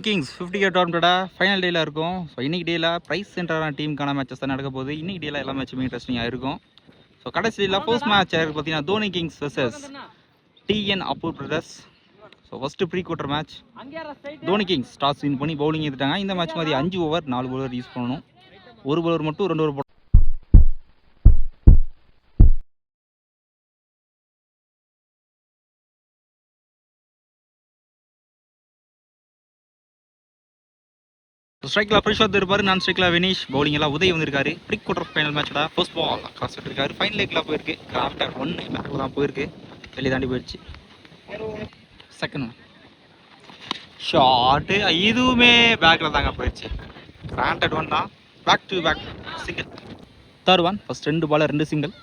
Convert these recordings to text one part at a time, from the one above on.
Kings 50K டோர்னமெண்ட்டோட final டேல இருக்கும். So இன்னைக்கு டேல ப்ரைஸ் சென்டரான டீமுக்கான மேட்சஸ் தான் நடக்க போகுது. இன்னைக்கு டேல எல்லா மேட்சுமே இன்ட்ரெஸ்டிங்காக இருக்கும். ஸோ கடைசியில் ஃபர்ஸ்ட் மேட்ச் பார்த்தீங்கன்னா தோனி கிங்ஸ் vs TN அப்பூர் brothers. So first pre quarter match Dhoni Kings toss win பண்ணி பவுலிங் எடுத்துட்டாங்க. இந்த மேட்ச் மாதிரி 5 ஓவர் 4 பவுலர் யூஸ் பண்ணணும். ஒரு பவுலர் மட்டும் 2 ஓவர் ஸ்ட்ரைக்கில் பிரசாத் இருப்பார், நான் ஸ்ட்ரைக்கில் வினீஷ், பவுலிங் எல்லாம் உதய் வந்திருக்காரு. ப்ரீ குவார்டர் ஃபைனல் மேட்சோட ஃபர்ஸ்ட் பால் கிராஸ் இருக்காரு. ஃபைனல் லேக்கில் போயிருக்கு. ஆஃப்டர் 1 பேக்கில் தான் போயிருக்கு, வெளியே தாண்டி போயிடுச்சு. செகண்ட் ஷார்ட்டு இதுவுமே பேக்கில் தாங்க போயிடுச்சு. கிராண்டட் 1 தான், back to back single. Third one first 2 ball 2 single.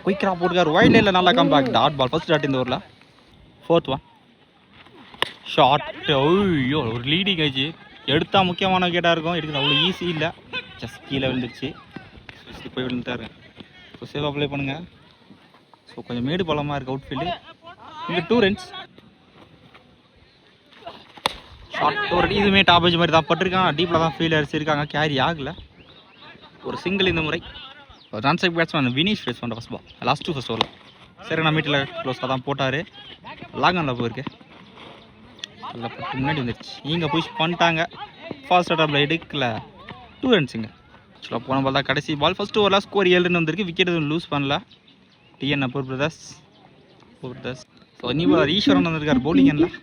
குயிக்கராக போட்டுக்காரு. வைல்ட் லைனில் நல்லா come back. Dot ball first dot இந்த ஓவரில். Fourth one short. ஐயோ ஒரு லீடிங் ஆச்சு. எடுத்தால் முக்கியமான விக்கெட்டாக இருக்கும். எடுக்கிறது அவ்வளோ ஈஸி இல்லை. ஜஸ்ட் கீழே விழுந்துருச்சு. போய் விழுந்துட்டாரு. ஸோ சேவ் அப்ளை பண்ணுங்கள். ஸோ கொஞ்சம் மேடு பலமாக இருக்குது அவுட் ஃபீல்டு. இங்கே 2 ரன்ஸ். ஷார்ட் ஒரு இதுவுமே டாப் ஏஜ் மாதிரி தான் பட்டிருக்காங்க. டீப்பில் தான் ஃபீல்டு அடிச்சிருக்காங்க. கேரி ஆகலை. ஒரு சிங்கிள் இந்த முறை. நான் ஸ்ட்ரைக் பேட்ஸ்மேன் வினீஷ் ஃபேஸ் பண்ணுற ஃபர்ஸ்ட் பால் லாஸ்ட் ஃபர்ஸ்ட் ஓவரில். சரி நான் மீட்டில் க்ளோஸாக தான் போட்டார். லாங் ஆனில் போயிருக்கு. நல்லா பட்டு முன்னாடி வந்துருச்சு. இங்கே புஷ் பண்ணிட்டாங்க. ஃபாஸ்ட் டாப்பில் எடுக்கல. 2 ரன்ஸுங்க. ஆக்சுவலாக போன பால் தான் கடைசி பால். ஃபஸ்ட்டு ஓவரில் ஸ்கோர் 7 ரன் வந்திருக்கு. விக்கெட் எதுவும் லூஸ் பண்ணல. TN அப்பூர் பிரதர்ஸ். ஸோ நீ ஈஸ்வரன் வந்திருக்காரு பவுலிங் எல்லாம்.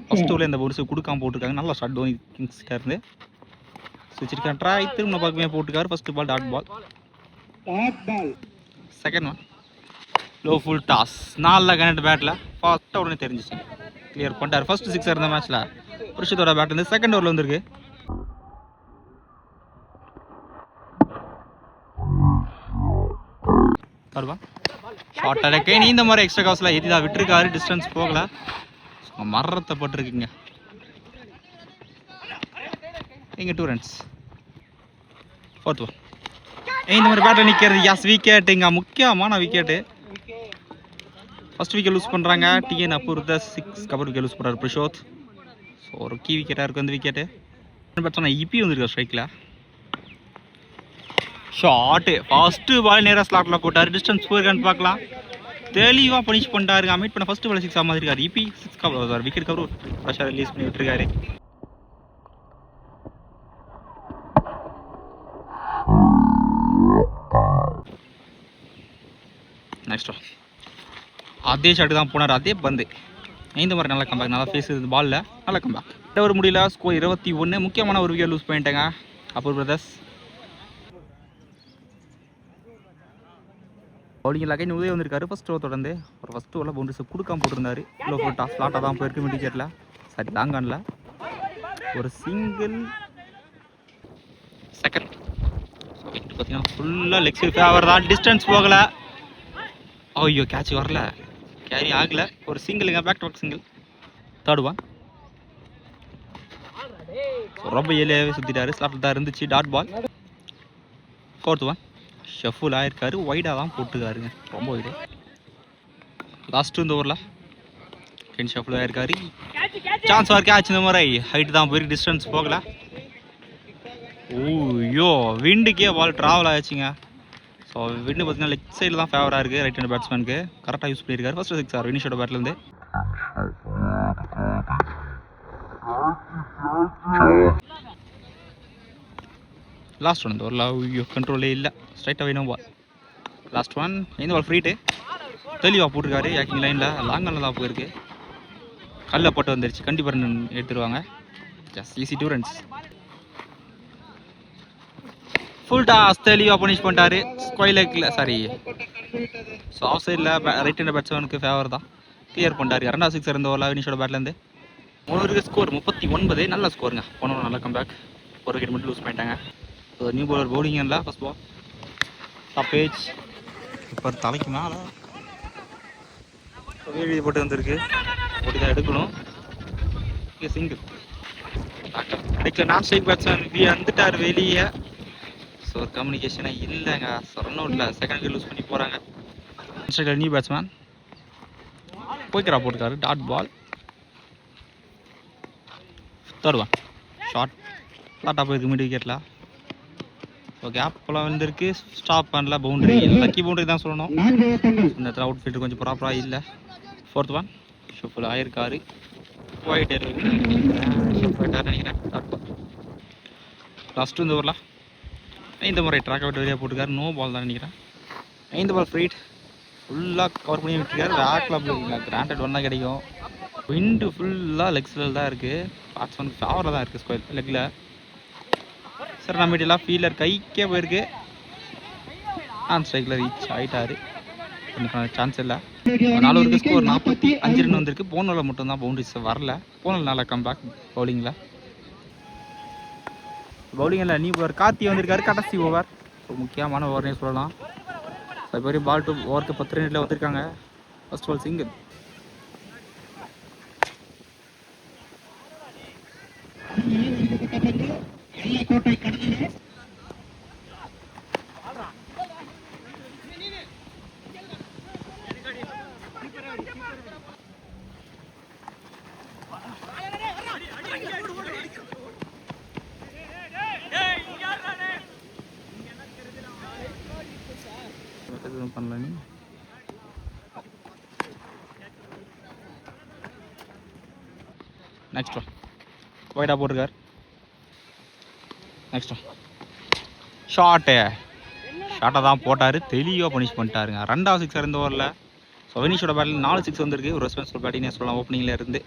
ஃபஸ்ட் ஓவரில் இந்த பவுல்ஸு கொடுக்காம போட்டிருக்காங்க. நல்லா ஷாட் தோனி கிங்ஸ்கிட்ட இருந்து சுவிச்சிருக்கான். ட்ரை திரும்ப பக்கமே போட்டுக்காரு. First ball dot ball. Second one low full toss. 4 connect பேட்டில் ஃபாஸ்ட்டாக உடனே தெரிஞ்சிச்சு. கிளியர் பண்ணிட்டார். ஃபர்ஸ்ட் 6 இருந்த மேட்ச்சில் புருஷத்தோட பேட் வந்து செகண்ட் ஓவரில் வந்திருக்கு. ஷார்ட் அடக்கே நீ இந்த மாதிரி எக்ஸ்ட்ரா காசில் எதிராக விட்டுருக்காரு. டிஸ்டன்ஸ் போகல. மரத்தை போட்டிருக்குங்க. இங்கே 2 ரன்ஸ். ஃபோர்த் ஒன் இந்த மாதிரி பேட்டில் நிற்கிறது. S wicket. இங்கே முக்கியமான விக்கெட்டு. ஃபர்ஸ்ட் விக்கெட் லூஸ் பண்ணுறாங்க. TN Apur 6 cover wicket lose பண்ணுறாரு பிரசாத். ஸோ ஒரு கீ விக்கெட்டாக இருக்குது அந்த விக்கெட்டு. பேட்ஸ்மேன் இப்பி வந்துருக்கார் ஸ்ட்ரைக்கில். ஷார்ட்டு ஃபஸ்ட்டு பால் நேராக ஸ்லாட்டில் போட்டார். டிஸ்டன்ஸ் போயிருக்கான்னு பார்க்கலாம். தெளிவாக பனிஷ் பண்ணிட்டாருங்க. மீட் பண்ண ஃபஸ்ட்டு பால் 6 ஆக மாதிரி இருக்காரு. இப்பி 6 cover sir wicket cover Prashad release பண்ணி விட்டுருக்காரு. நெக்ஸ்ட் அதே ஷாட்டு தான் போனார். அதே பந்து இந்த மாதிரி நல்லா கம்பேக். நல்லா ஃபேஸ் இது பாலில் நல்லா கம்பேக். ஒரு முடியல. ஸ்கோர் 21. முக்கியமான ஒரு விக்கெட் லூஸ் பண்ணிட்டாங்க அப்பூர் பிரதர்ஸ். பவுலிங் எல்லாக்கே உதவி வந்திருக்காரு. ஃபர்ஸ்ட் ஓவர் தொடர்ந்து ஒரு ஃபர்ஸ்ட் ஓவரில் பவுண்டரிஸ் கொடுக்காம போட்டிருந்தாரு. லோ ஃபுல் டாஸ் ஃப்ளாட்டாக தான் போயிருக்கு. மிடிக்கெட்டில் சரி லாங் ஆனில் ஒரு சிங்கிள். செகண்ட் பார்த்தீங்கன்னா ஃபுல்லாக லெக் சைட் ஃபேவர் தான். டிஸ்டன்ஸ் போகலை. ஐயோ கேட்ச் வரல. கேரி ஆகலை. ஒரு சிங்கிளுங்க. Back to back single. Third one ரொம்ப ஏழியாகவே சுற்றிட்டாரு. ஸ்லாட்டில் தான் இருந்துச்சு. Dot ball. Fourth one shuffle ஆகிருக்காரு. ஒய்டாக தான் போட்டுருக்காருங்க. ரொம்ப ஒய்டு. லாஸ்ட்டு இந்த ஓவரில் கென் ஷஃபுல் ஆகிருக்காரு. சான்ஸ் வார் கேட்ச் இந்த மாதிரி ஹைட்டு தான் போயிருக்கு. டிஸ்டன்ஸ் போகலை. ஓய்யோ விண்டுக்கே பால் ட்ராவல் ஆகிடுச்சிங்க. ஸோ விண்டு பார்த்தீங்கன்னா லெக் சைடில் தான் ஃபேவராக இருக்குது ரைட் ஹேண்ட் பேட்ஸ்மேனுக்கு. கரெக்டாக யூஸ் பண்ணியிருக்காரு. ஃபர்ஸ்ட் 6 ஆர் வினிஷோட பேட்லேருந்து. லாஸ்ட் ஒன் இந்த ஒரு ஐயோ கண்ட்ரோலே இல்லை. ஸ்ட்ரைட்டாக வேணும் பால். லாஸ்ட் ஒன் இந்த பால் ஃப்ரீட்டு தெளிவாக போட்டிருக்காரு. யாக்கிங் லைனில் லாங் ஆனில் தான் போயிருக்கு. கல்லை போட்டு வந்துருச்சு. கண்டிப்பாக ரன் எடுத்துருவாங்க. Just easy 2 runs. Full toss தெளிவாக பனிஷ் பண்ணிட்டாரு. ஸ்கொயர் லெக்கில் சாரி ஸோ ஆஃப் சைடில் ரைட் ஹேண்ட் பேட்ஸ்மேனுக்கு ஃபேவர் தான். கிளியர் பண்ணிட்டாரு. 2 6 இருந்த ஓவரில் வினிஷோட பேட்லேருந்து. 3 ஸ்கோர் 39. நல்ல ஸ்கோருங்க. போனோம் நல்லா கம்பேக். ஒரு விக்கெட் மட்டும் லூஸ் பண்ணிட்டாங்க. ஸோ நியூ பவுலர் பவுலிங் இல்லை. ஃபர்ஸ்ட் பால் டாப் ஏஜ் இப்போ தலைக்கு மேலே எழுதி போட்டு வந்திருக்கு. போட்டு தான் எடுக்கணும். சிங்கிள் கிடைக்கல. நான் ஸ்ட்ரைக் பேட்ஸ்மேன் வந்துட்டார் வெளியே. ஸோ கம்யூனிகேஷனே இல்லைங்க. சொன்னும் இல்லை. செகண்ட் விக்கெட் லூஸ் பண்ணி போகிறாங்க. நியூ பேட்ஸ்மேன் குயிக்கராக போட்டுருக்காரு. Dot ball. Third one short லாட்டாக போயிருக்கு மிட் விக்கெட்டில். ஸோ கேப்லாம் வந்துருக்கு, ஸ்டாப் பண்ணல, பவுண்டரி லக்கி பவுண்டரி தான் சொல்லணும். இந்த இடத்துல அவுட் ஃபீல்டர் கொஞ்சம் ப்ராப்பராக இல்லை. ஃபோர்த் ஒன் ஷஃபில் ஆயிருக்காரு, ஒயிட் நினைக்கிறேன். லாஸ்ட்டு இந்த ஓவரில் 5 முறை ட்ராக் அவுட் வெளியே போட்டுருக்காரு, நோ பால் தான் நினைக்கிறேன். 5 பால் ஃப்ரீட் ஃபுல்லாக கவர் பண்ணி விட்டுருக்காரு. பேக்கில் போயிருக்கீங்க, கிராண்டட் ஒன்றா கிடைக்கும். விண்டு ஃபுல்லாக லெக்ஸில் தான் இருக்குது, பேட்ஸ்மேனுக்கு ஃபேவரில் தான் இருக்குது ஸ்கொயர் லெக்கில். சரி நம்ம வீட்டில் ஃபீல்டர் கைக்கே போயிருக்கு, நான் ஸ்ட்ரைக்கில் ரீச் ஆகிட்டாரு, சான்ஸ் இல்லை. 4 ஓவருக்கு ஸ்கோர் 45 ரன் வந்திருக்கு. போனரில் மட்டும்தான் பவுண்டரிஸ் வரல, போனல் நல்லா கம்பேக் பவுலிங்கில். பவுலிங்கில் நியூ ஓவர் கார்த்தி வந்திருக்காரு, கடைசி ஓவர், முக்கியமான ஓவர்னே சொல்லலாம். இப்போ வரையும் பால் 2 ஓவருக்கு 10 ரன்னில் வந்திருக்காங்க. First ball single. பண்ணல நீ நெக்ஸ்ட் ஒன் ஒயிட்டாக போட்டிருக்கார். நெக்ஸ்ட் ஒன் ஷார்ட்டாக தான் போட்டார், தெளிவாக பனிஷ் பண்ணிட்டாருங்க. 2வது சிக்ஸர் இந்த ஓவரில். ஸோ வினிஷோட பேட்டில் 4 6 வந்திருக்கு, ஒரு ரெஸ்பான்சிபிள் பேட்டிங்னே சொல்லலாம் ஓப்பனிங்கில் இருந்து.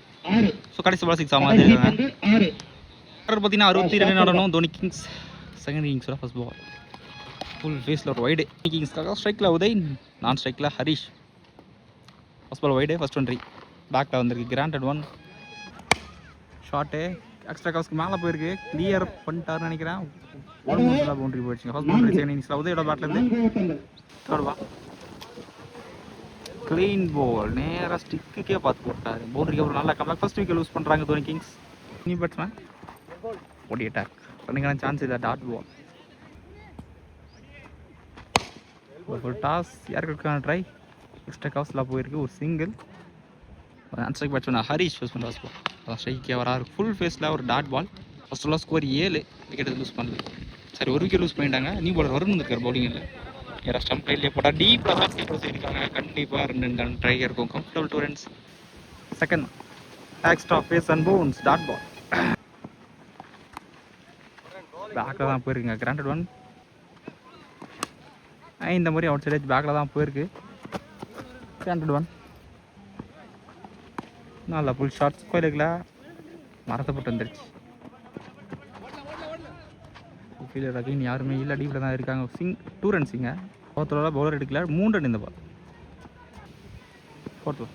ஸோ கடைசி பால் 6 ஆமாம் இருக்காங்க. பார்த்தீங்கன்னா 60 ரன் ஆடணும் தோனி கிங்ஸ். செகண்ட் இன்னிங்ஸோட ஃபர்ஸ்ட் பால் ஃபுல் ஃபேஸில் ஒரு வைடு. கிங்ஸ்க்காக ஸ்ட்ரைக்கில் உதய், நான் ஸ்ட்ரைக்கில் Harish. First ball wide, first ஒன்ட்ரி பேக்கில் வந்திருக்கு, கிராண்டட் ஒன். ஷார்ட்டு எக்ஸ்ட்ரா காஸ்க்கு மேலே போயிருக்கு, கிளியர் பண்ணிட்டாருன்னு நினைக்கிறேன். பவுண்டரி போயிடுச்சுங்க. ஃபர்ஸ்ட் பவுண்டரி செகண்ட் இன்னிங்ஸில் உதயோட பேட்லேருந்து. தேர்ட் பால் க்ளீன் பால், நேராக ஸ்டிக்குக்கே பார்த்து போட்டார். பவுண்டரிக்கு அப்புறம் நல்லா கம்பேக். ஃபர்ஸ்ட் விக்கெட் லூஸ் பண்ணுறாங்க தோனி கிங்ஸ். நியூ பேட்ஸ்மேன் ஓடி அட்டாக் பண்ணிக்கான சான்ஸ் இல்லை. டாட் பால் ஒரு டாஸ் யாருக்கான ட்ரை, எக்ஸ்ட்ரா காஸ்டில் போயிருக்கு, ஒரு single. On strike batsman Harish first toss ball அதான் ஸ்ட்ரைக்கே வராரு. ஃபுல் ஃபேஸில் ஒரு dot ball. First score 7 wicket loose பண்ணல. சரி ஒரு விக்கெட் லூஸ் பண்ணிட்டாங்க. நியூ பாலர் வருண் இருக்கார் பவுலிங்கில். யாரா ஸ்டம்ப் ட்ரைலே போட்டால் டீப்பில் தான் கீப்பர் செய்யிருக்காங்க. கண்டிப்பாக 2 ரன் ட்ரை இருக்கும். Comfortable 2 runs. Second extra pace and bounce dot ball. பேக்கில் தான் போயிருக்குங்க, கிராண்டட் ஒன். இந்த மாதிரி அவுட் சைட் பேக்கில் தான் போயிருக்கு, கிராண்டட் ஒன். நல்லா ஃபுல் ஷார்ட்ஸ் கோயிலுக்குல மரத்தப்பட்டு வந்துருச்சு. ஃபீல்டர் அகைன் யாருமே இல்லை, டீப்பில் தான் இருக்காங்க. 2 ரன்ஸுங்க. ஃபோர்த்தில் பவுலர் எடுக்கல, 3 ரன் இந்த பால். ஃபோர்த்தில்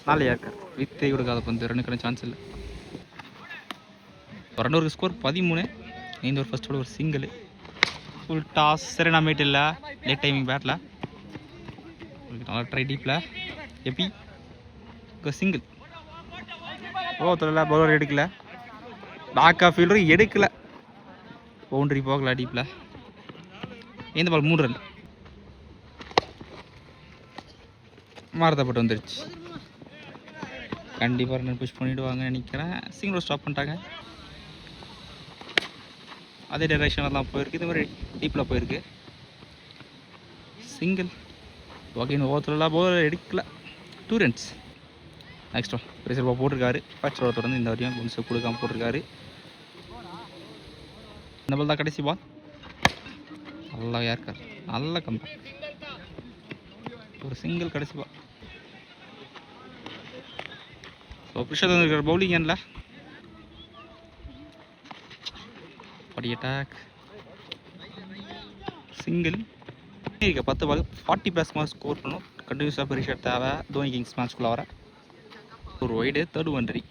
4 ஏக்கர் வித்தே கொடுக்காத பந்து, ரன்னுக்கான சான்ஸ் இல்லை. 2 ஓவருக்கு ஸ்கோர் 13. 5 ஓவர் ஃபர்ஸ்ட் ஒரு சிங்கிள். ஃபுல் டாஸ் சரினா மீட் இல்லை, லேட் டைமிங் பேட்டில். நல்லா ட்ரை டீப்பில் எப்பி சிங்கிள். ஓவத்தில் பவுலர் எடுக்கல, பேக் ஆஃப் ஃபீல்டரும் எடுக்கல, பவுண்டரி போகல டீப்பில். இந்த பால் 3 ரன். மாறுதப்பட்டு வந்துருச்சு. கண்டிப்பாக ரன் புஷ் பண்ணிவிடுவாங்கன்னு நினைக்கிறேன். சிங்கிள் ஸ்டாப் பண்ணிட்டாங்க. அதே டைரெக்ஷனில் தான் போயிருக்கு, இது மாதிரி டீப்பில் போயிருக்கு. சிங்கிள். ஓகே ஓவத்தில் பவுலர் எடுக்கல, 2 ரன்ஸ். நெக்ஸ்ட் ஒன் பிரேசர் பால் போட்டிருக்காரு. ஃபர்ஸ்ட் ஓவர் தொடர்ந்து இந்த வரையும் கொஞ்சம் கொடுக்காம போட்டிருக்காரு. இந்த பால் தான் கடைசி பால். நல்லா யாருக்கார், நல்ல கம்பேக், ஒரு சிங்கிள் கடைசி பால். ஸோ பிரிஷாத் வந்துருக்கார் பவுலிங் எண்ணில். படி attack single. 10 ball 40+ mark score பண்ணும். கண்டினியூஸாக பிரிஷாத் தேவை தோனி கிங்ஸ் மேட்ச்குள்ளே வர. ஒரு ஒய்டு, தேர்ட் ஒன்ட்ரி.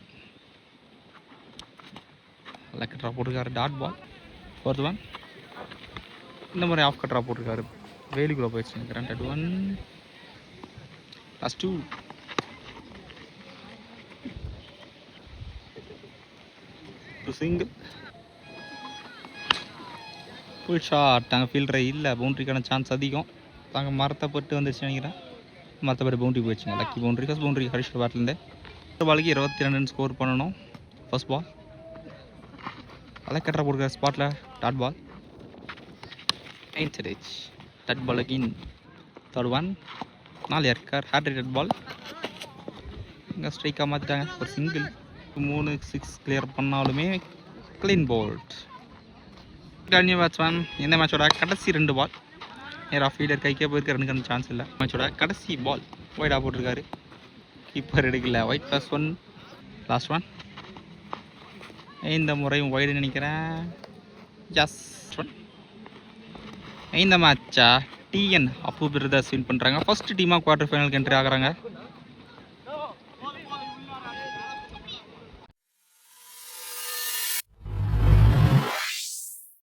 லக்கி ட்ரா போட்டிருக்காரு, டாட் பால். ஃபோர்த் ஒன் இந்த மாதிரி ஆஃப் கட்ரா போட்டிருக்காரு, வேலிக்குள்ளே போயிடுச்சு. கிராண்டட் ஒன். லாஸ்ட் 2. சிங்கிள். Full shot. நாங்கள் ஃபீல்டரை இல்லை, பவுண்ட்ரிக்கான சான்ஸ் அதிகம். நாங்கள் மரத்தைப்பட்டு வந்துருச்சு நினைக்கிறேன். மற்றபடி பவுண்ட்ரி போயிடுச்சுங்க. Lucky boundary. First boundary Harish பேட்லேருந்து. பாலுக்கு 22 ரன் ஸ்கோர் பண்ணணும். ஃபர்ஸ்ட் பால் அலக்கட்டா போடுற ஸ்பாட்டில் டாட் பால் எயிட் dot ball again third one 4 ஏர்க்கார் ஹேட்ரிக் டட் பால் இங்கே ஸ்ட்ரைக்காக மாற்றிட்டாங்க ஒரு சிங்கிள் 3-6 கிளியர் பண்ணாலுமே க்ளீன் போல்ட் நியூ பேட்ஸ்மேன் இந்த மேட்சோட கடைசி 2 பால் நேராக ஃபீல்டர் கைக்கே போயிருக்க 2 சான்ஸ் இல்லை மேட்சோட கடைசி பால் ஒயிடாக போட்டிருக்காரு கீப்பர் எடுக்கல ஒயிட் +1 லாஸ்ட் ஒன் இந்த முறையும் ஒய்டு நினைக்கிறேன் ஜஸ்ட் ஒன் இந்த மேட்சா டிஎன் அப்பு பிரதர்ஸ் வின் பண்ணுறாங்க ஃபர்ஸ்ட் டீமாக குவார்டர் ஃபைனலுக்கு என்ட்ரி ஆகிறாங்க